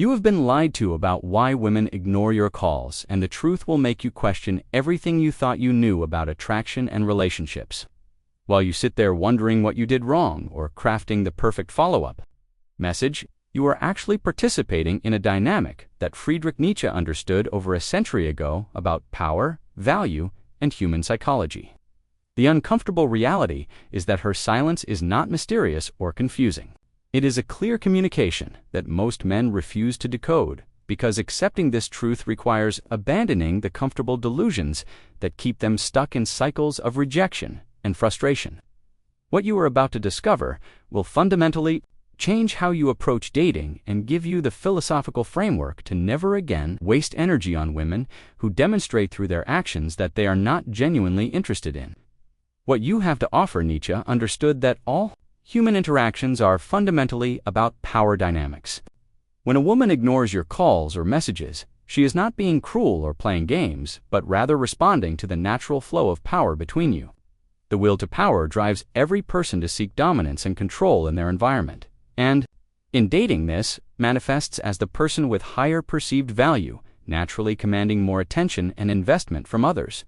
You have been lied to about why women ignore your calls, and the truth will make you question everything you thought you knew about attraction and relationships. While you sit there wondering what you did wrong or crafting the perfect follow-up message, you are actually participating in a dynamic that Friedrich Nietzsche understood over a century ago about power, value, and human psychology. The uncomfortable reality is that her silence is not mysterious or confusing. It is a clear communication that most men refuse to decode, because accepting this truth requires abandoning the comfortable delusions that keep them stuck in cycles of rejection and frustration. What you are about to discover will fundamentally change how you approach dating and give you the philosophical framework to never again waste energy on women who demonstrate through their actions that they are not genuinely interested in what you have to offer. Nietzsche understood that all human interactions are fundamentally about power dynamics. When a woman ignores your calls or messages, she is not being cruel or playing games, but rather responding to the natural flow of power between you. The will to power drives every person to seek dominance and control in their environment, and, in dating, this manifests as the person with higher perceived value, naturally commanding more attention and investment from others.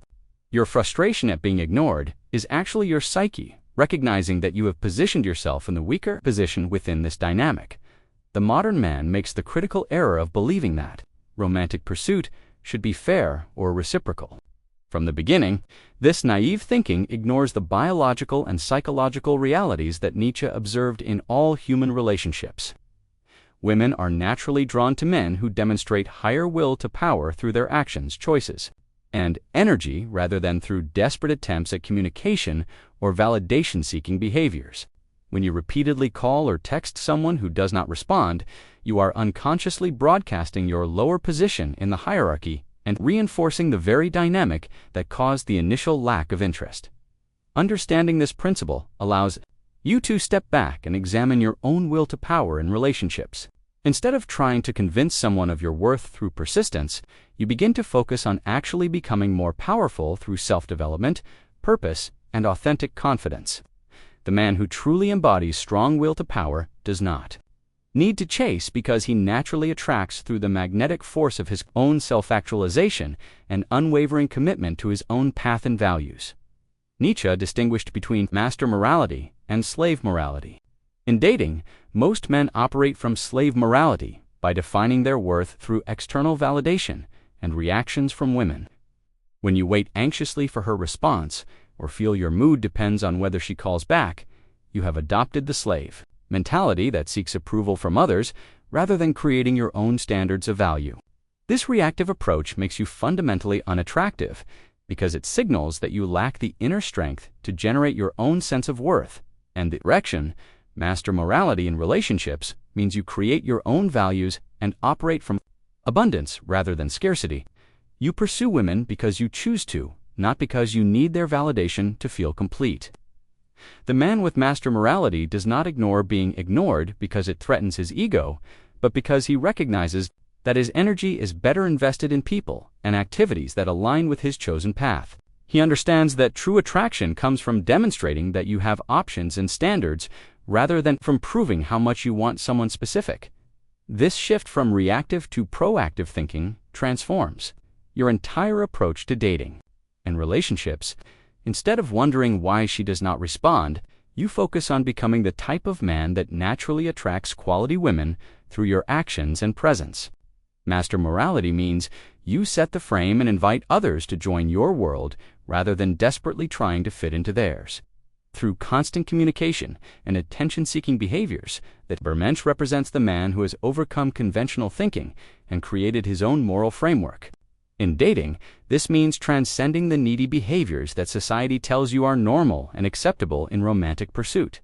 Your frustration at being ignored is actually your psyche recognizing that you have positioned yourself in the weaker position within this dynamic. The modern man makes the critical error of believing that romantic pursuit should be fair or reciprocal. From the beginning, this naive thinking ignores the biological and psychological realities that Nietzsche observed in all human relationships. Women are naturally drawn to men who demonstrate higher will to power through their actions, choices, and energy rather than through desperate attempts at communication or validation-seeking behaviors. When you repeatedly call or text someone who does not respond, you are unconsciously broadcasting your lower position in the hierarchy and reinforcing the very dynamic that caused the initial lack of interest. Understanding this principle allows you to step back and examine your own will to power in relationships. Instead of trying to convince someone of your worth through persistence, you begin to focus on actually becoming more powerful through self-development, purpose, and authentic confidence. The man who truly embodies strong will to power does not need to chase because he naturally attracts through the magnetic force of his own self-actualization and unwavering commitment to his own path and values. Nietzsche distinguished between master morality and slave morality. In dating, most men operate from slave morality by defining their worth through external validation and reactions from women. When you wait anxiously for her response or feel your mood depends on whether she calls back, you have adopted the slave mentality that seeks approval from others rather than creating your own standards of value. This reactive approach makes you fundamentally unattractive because it signals that you lack the inner strength to generate your own sense of worth, and the direction, master morality in relationships, means you create your own values and operate from abundance rather than scarcity. You pursue women because you choose to, not because you need their validation to feel complete. The man with master morality does not ignore being ignored because it threatens his ego, but because he recognizes that his energy is better invested in people and activities that align with his chosen path. He understands that true attraction comes from demonstrating that you have options and standards rather than from proving how much you want someone specific. This shift from reactive to proactive thinking transforms your entire approach to dating and relationships. Instead of wondering why she does not respond, you focus on becoming the type of man that naturally attracts quality women through your actions and presence. Master morality means you set the frame and invite others to join your world rather than desperately trying to fit into theirs. Through constant communication and attention-seeking behaviors, that Bermensch represents the man who has overcome conventional thinking and created his own moral framework. In dating, this means transcending the needy behaviors that society tells you are normal and acceptable in romantic pursuit.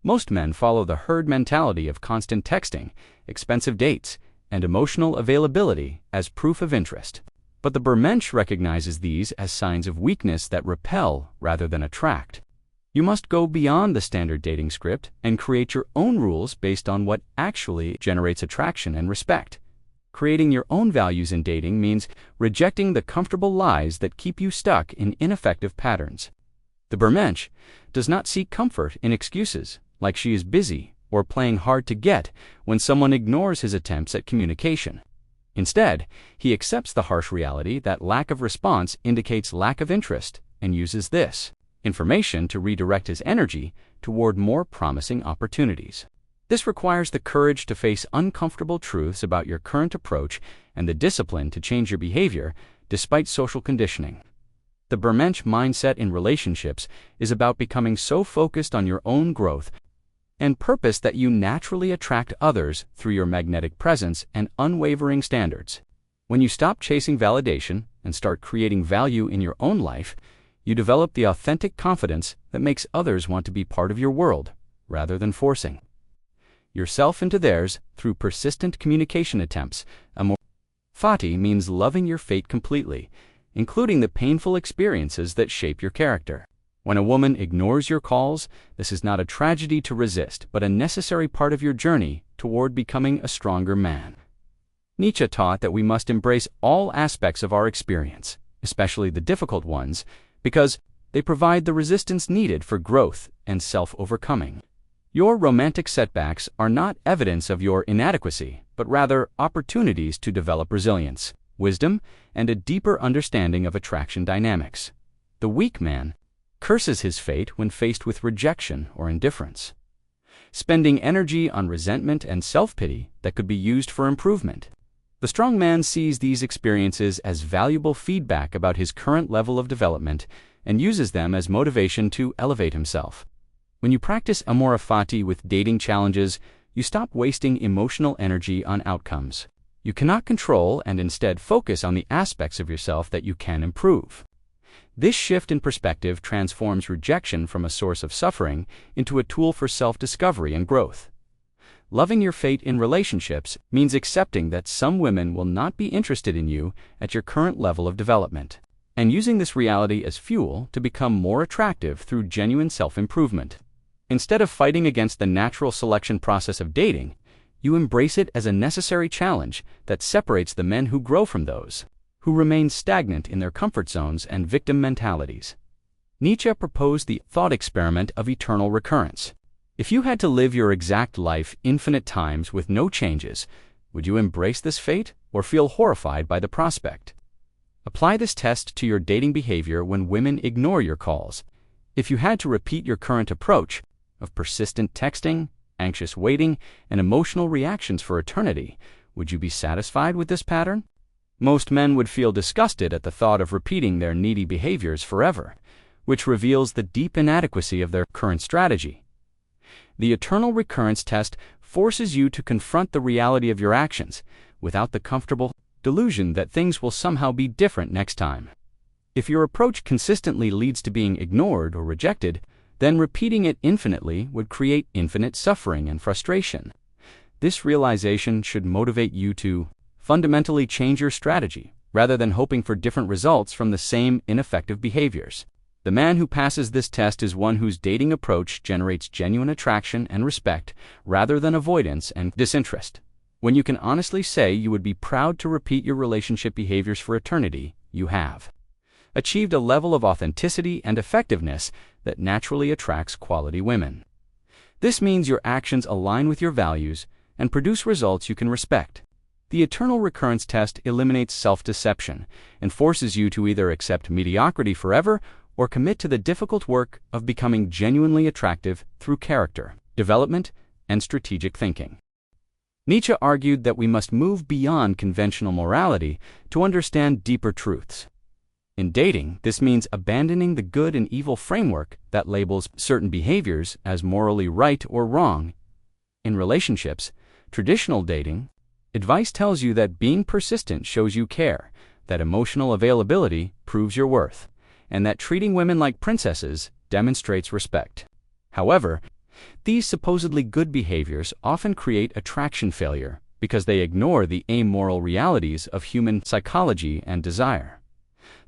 Most men follow the herd mentality of constant texting, expensive dates, and emotional availability as proof of interest. But the Bermensch recognizes these as signs of weakness that repel rather than attract. You must go beyond the standard dating script and create your own rules based on what actually generates attraction and respect. Creating your own values in dating means rejecting the comfortable lies that keep you stuck in ineffective patterns. The Bermensch does not seek comfort in excuses like she is busy or playing hard to get when someone ignores his attempts at communication. Instead, he accepts the harsh reality that lack of response indicates lack of interest and uses this information to redirect his energy toward more promising opportunities. This requires the courage to face uncomfortable truths about your current approach and the discipline to change your behavior despite social conditioning. The Bermensch mindset in relationships is about becoming so focused on your own growth and purpose that you naturally attract others through your magnetic presence and unwavering standards. When you stop chasing validation and start creating value in your own life, you develop the authentic confidence that makes others want to be part of your world, rather than forcing yourself into theirs through persistent communication attempts. Amor fati means loving your fate completely, including the painful experiences that shape your character. When a woman ignores your calls, this is not a tragedy to resist, but a necessary part of your journey toward becoming a stronger man. Nietzsche taught that we must embrace all aspects of our experience, especially the difficult ones, because they provide the resistance needed for growth and self-overcoming. Your romantic setbacks are not evidence of your inadequacy, but rather opportunities to develop resilience, wisdom, and a deeper understanding of attraction dynamics. The weak man curses his fate when faced with rejection or indifference, spending energy on resentment and self-pity that could be used for improvement. The strong man sees these experiences as valuable feedback about his current level of development and uses them as motivation to elevate himself. When you practice amore fati with dating challenges, you stop wasting emotional energy on outcomes you cannot control and instead focus on the aspects of yourself that you can improve. This shift in perspective transforms rejection from a source of suffering into a tool for self-discovery and growth. Loving your fate in relationships means accepting that some women will not be interested in you at your current level of development, and using this reality as fuel to become more attractive through genuine self-improvement. Instead of fighting against the natural selection process of dating, you embrace it as a necessary challenge that separates the men who grow from those who remain stagnant in their comfort zones and victim mentalities. Nietzsche proposed the thought experiment of eternal recurrence. If you had to live your exact life infinite times with no changes, would you embrace this fate or feel horrified by the prospect? Apply this test to your dating behavior when women ignore your calls. If you had to repeat your current approach of persistent texting, anxious waiting, and emotional reactions for eternity, would you be satisfied with this pattern? Most men would feel disgusted at the thought of repeating their needy behaviors forever, which reveals the deep inadequacy of their current strategy. The eternal recurrence test forces you to confront the reality of your actions without the comfortable delusion that things will somehow be different next time. If your approach consistently leads to being ignored or rejected, then repeating it infinitely would create infinite suffering and frustration. This realization should motivate you to fundamentally change your strategy, rather than hoping for different results from the same ineffective behaviors. The man who passes this test is one whose dating approach generates genuine attraction and respect, rather than avoidance and disinterest. When you can honestly say you would be proud to repeat your relationship behaviors for eternity, you have achieved a level of authenticity and effectiveness that naturally attracts quality women. This means your actions align with your values and produce results you can respect. The eternal recurrence test eliminates self-deception and forces you to either accept mediocrity forever or commit to the difficult work of becoming genuinely attractive through character development and strategic thinking. Nietzsche argued that we must move beyond conventional morality to understand deeper truths. In dating, this means abandoning the good and evil framework that labels certain behaviors as morally right or wrong. In relationships, traditional dating advice tells you that being persistent shows you care, that emotional availability proves your worth, and that treating women like princesses demonstrates respect. However, these supposedly good behaviors often create attraction failure because they ignore the amoral realities of human psychology and desire.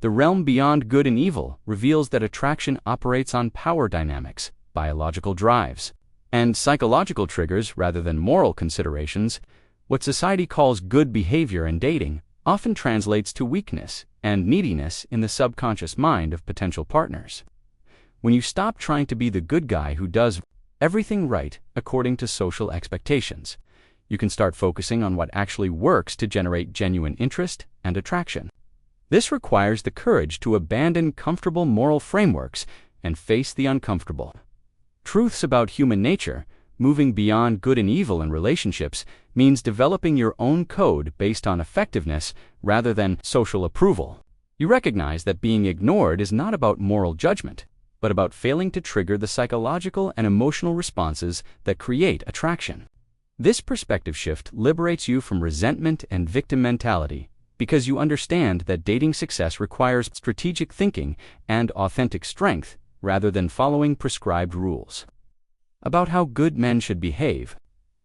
The realm beyond good and evil reveals that attraction operates on power dynamics, biological drives, and psychological triggers rather than moral considerations. What society calls good behavior in dating often translates to weakness and neediness in the subconscious mind of potential partners. When you stop trying to be the good guy who does everything right according to social expectations. You can start focusing on what actually works to generate genuine interest and attraction. This requires the courage to abandon comfortable moral frameworks and face the uncomfortable. Truths about human nature, moving beyond good and evil in relationships, means developing your own code based on effectiveness rather than social approval. You recognize that being ignored is not about moral judgment, but about failing to trigger the psychological and emotional responses that create attraction. This perspective shift liberates you from resentment and victim mentality because you understand that dating success requires strategic thinking and authentic strength rather than following prescribed rules. About how good men should behave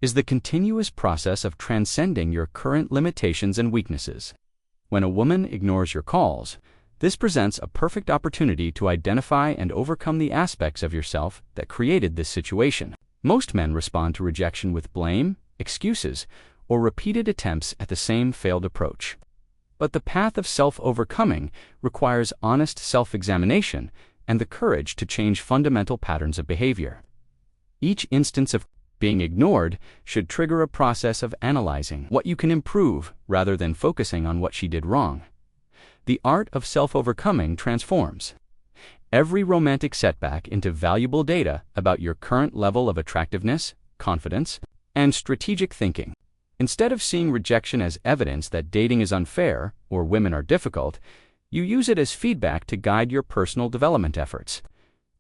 is the continuous process of transcending your current limitations and weaknesses. When a woman ignores your calls, this presents a perfect opportunity to identify and overcome the aspects of yourself that created this situation. Most men respond to rejection with blame, excuses, or repeated attempts at the same failed approach. But the path of self-overcoming requires honest self-examination and the courage to change fundamental patterns of behavior. Each instance of being ignored should trigger a process of analyzing what you can improve rather than focusing on what she did wrong. The art of self-overcoming transforms every romantic setback into valuable data about your current level of attractiveness, confidence, and strategic thinking. Instead of seeing rejection as evidence that dating is unfair or women are difficult, you use it as feedback to guide your personal development efforts.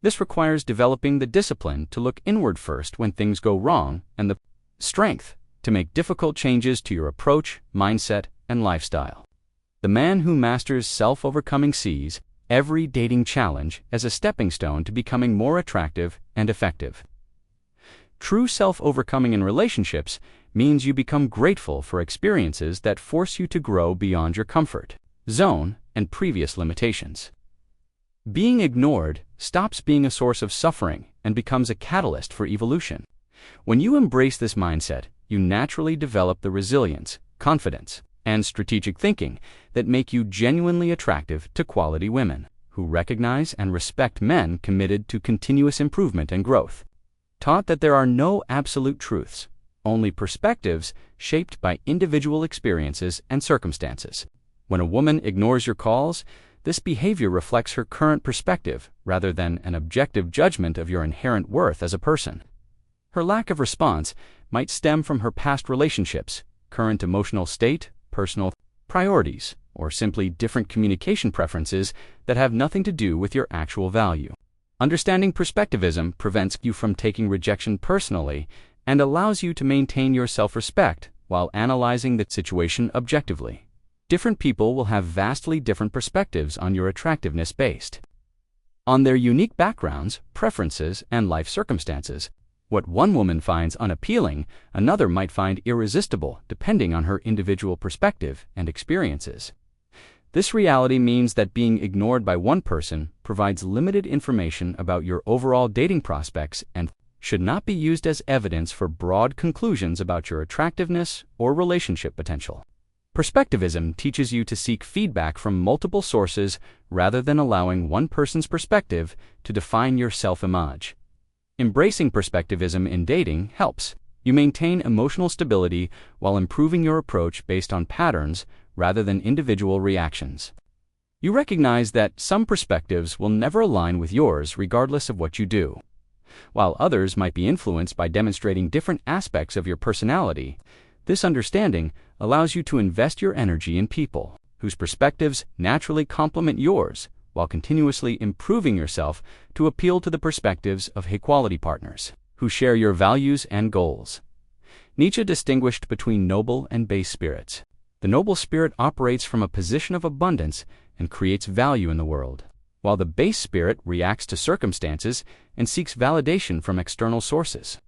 This requires developing the discipline to look inward first when things go wrong and the strength to make difficult changes to your approach, mindset, and lifestyle. The man who masters self-overcoming sees every dating challenge as a stepping stone to becoming more attractive and effective. True self-overcoming in relationships means you become grateful for experiences that force you to grow beyond your comfort zone and previous limitations. Being ignored stops being a source of suffering and becomes a catalyst for evolution. When you embrace this mindset, you naturally develop the resilience, confidence, and strategic thinking that make you genuinely attractive to quality women who recognize and respect men committed to continuous improvement and growth. Taught that there are no absolute truths, only perspectives shaped by individual experiences and circumstances. When a woman ignores your calls, this behavior reflects her current perspective rather than an objective judgment of your inherent worth as a person. Her lack of response might stem from her past relationships, current emotional state, personal priorities, or simply different communication preferences that have nothing to do with your actual value. Understanding perspectivism prevents you from taking rejection personally and allows you to maintain your self-respect while analyzing the situation objectively. Different people will have vastly different perspectives on your attractiveness based on their unique backgrounds, preferences, and life circumstances. What one woman finds unappealing, another might find irresistible depending on her individual perspective and experiences. This reality means that being ignored by one person provides limited information about your overall dating prospects and should not be used as evidence for broad conclusions about your attractiveness or relationship potential. Perspectivism teaches you to seek feedback from multiple sources rather than allowing one person's perspective to define your self-image. Embracing perspectivism in dating helps you maintain emotional stability while improving your approach based on patterns rather than individual reactions. You recognize that some perspectives will never align with yours regardless of what you do. While others might be influenced by demonstrating different aspects of your personality, this understanding allows you to invest your energy in people whose perspectives naturally complement yours while continuously improving yourself to appeal to the perspectives of high-quality partners who share your values and goals. Nietzsche distinguished between noble and base spirits. The noble spirit operates from a position of abundance and creates value in the world, while the base spirit reacts to circumstances and seeks validation from external sources.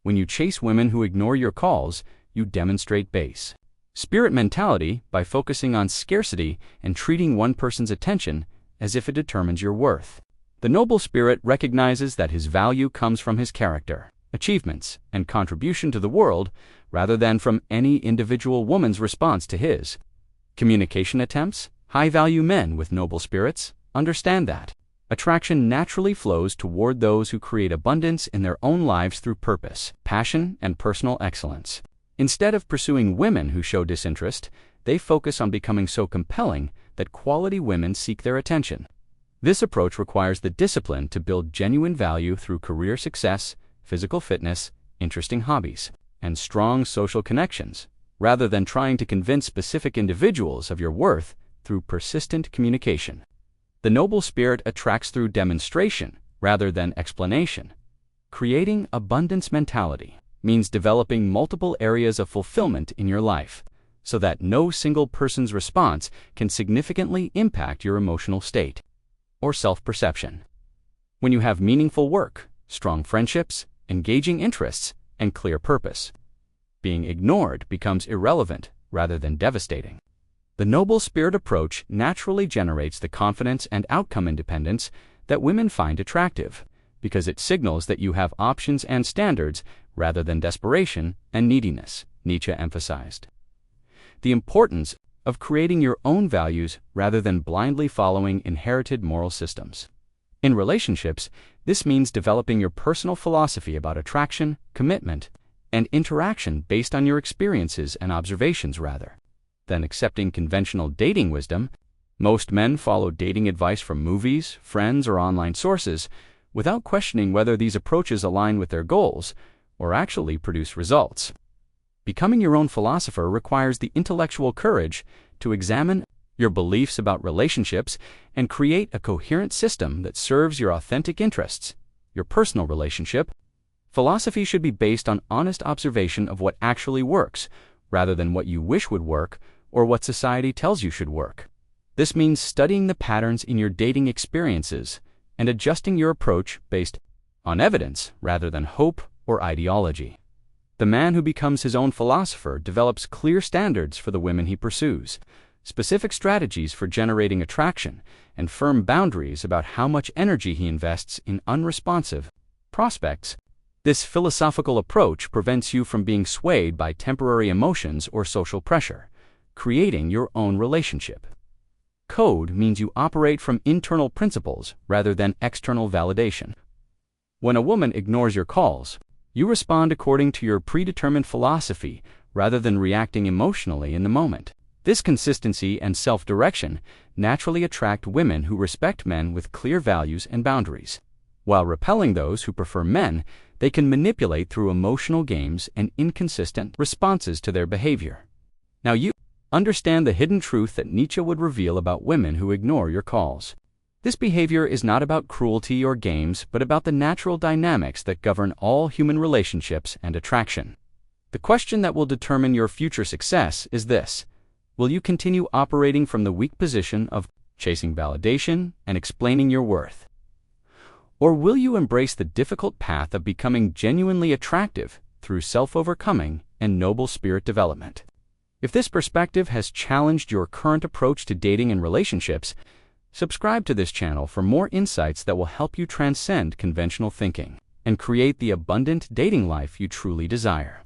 When you chase women who ignore your calls, you demonstrate base spirit mentality by focusing on scarcity and treating one person's attention as if it determines your worth. The noble spirit recognizes that his value comes from his character, achievements, and contribution to the world rather than from any individual woman's response to his communication attempts. High-value men with noble spirits understand that Attraction naturally flows toward those who create abundance in their own lives through purpose, passion, and personal excellence. Instead of pursuing women who show disinterest, they focus on becoming so compelling that quality women seek their attention. This approach requires the discipline to build genuine value through career success, physical fitness, interesting hobbies, and strong social connections, rather than trying to convince specific individuals of your worth through persistent communication. The noble spirit attracts through demonstration rather than explanation. Creating abundance mentality means developing multiple areas of fulfillment in your life, so that no single person's response can significantly impact your emotional state or self-perception. When you have meaningful work, strong friendships, engaging interests, and clear purpose, being ignored becomes irrelevant rather than devastating. The noble spirit approach naturally generates the confidence and outcome independence that women find attractive, because it signals that you have options and standards rather than desperation and neediness, Nietzsche emphasized. The importance of creating your own values rather than blindly following inherited moral systems. In relationships, this means developing your personal philosophy about attraction, commitment, and interaction based on your experiences and observations rather than accepting conventional dating wisdom. Most men follow dating advice from movies, friends, or online sources without questioning whether these approaches align with their goals or actually produce results. Becoming your own philosopher requires the intellectual courage to examine your beliefs about relationships and create a coherent system that serves your authentic interests, your personal relationship. Philosophy should be based on honest observation of what actually works, rather than what you wish would work or what society tells you should work. This means studying the patterns in your dating experiences and adjusting your approach based on evidence rather than hope or ideology. The man who becomes his own philosopher develops clear standards for the women he pursues, specific strategies for generating attraction, and firm boundaries about how much energy he invests in unresponsive prospects. This philosophical approach prevents you from being swayed by temporary emotions or social pressure, creating your own relationship. Code means you operate from internal principles rather than external validation. When a woman ignores your calls, you respond according to your predetermined philosophy rather than reacting emotionally in the moment. This consistency and self-direction naturally attract women who respect men with clear values and boundaries. While repelling those who prefer men, they can manipulate through emotional games and inconsistent responses to their behavior. Now you understand the hidden truth that Nietzsche would reveal about women who ignore your calls. This behavior is not about cruelty or games, but about the natural dynamics that govern all human relationships and attraction. The question that will determine your future success is this: will you continue operating from the weak position of chasing validation and explaining your worth? Or will you embrace the difficult path of becoming genuinely attractive through self-overcoming and noble spirit development? If this perspective has challenged your current approach to dating and relationships, subscribe to this channel for more insights that will help you transcend conventional thinking and create the abundant dating life you truly desire.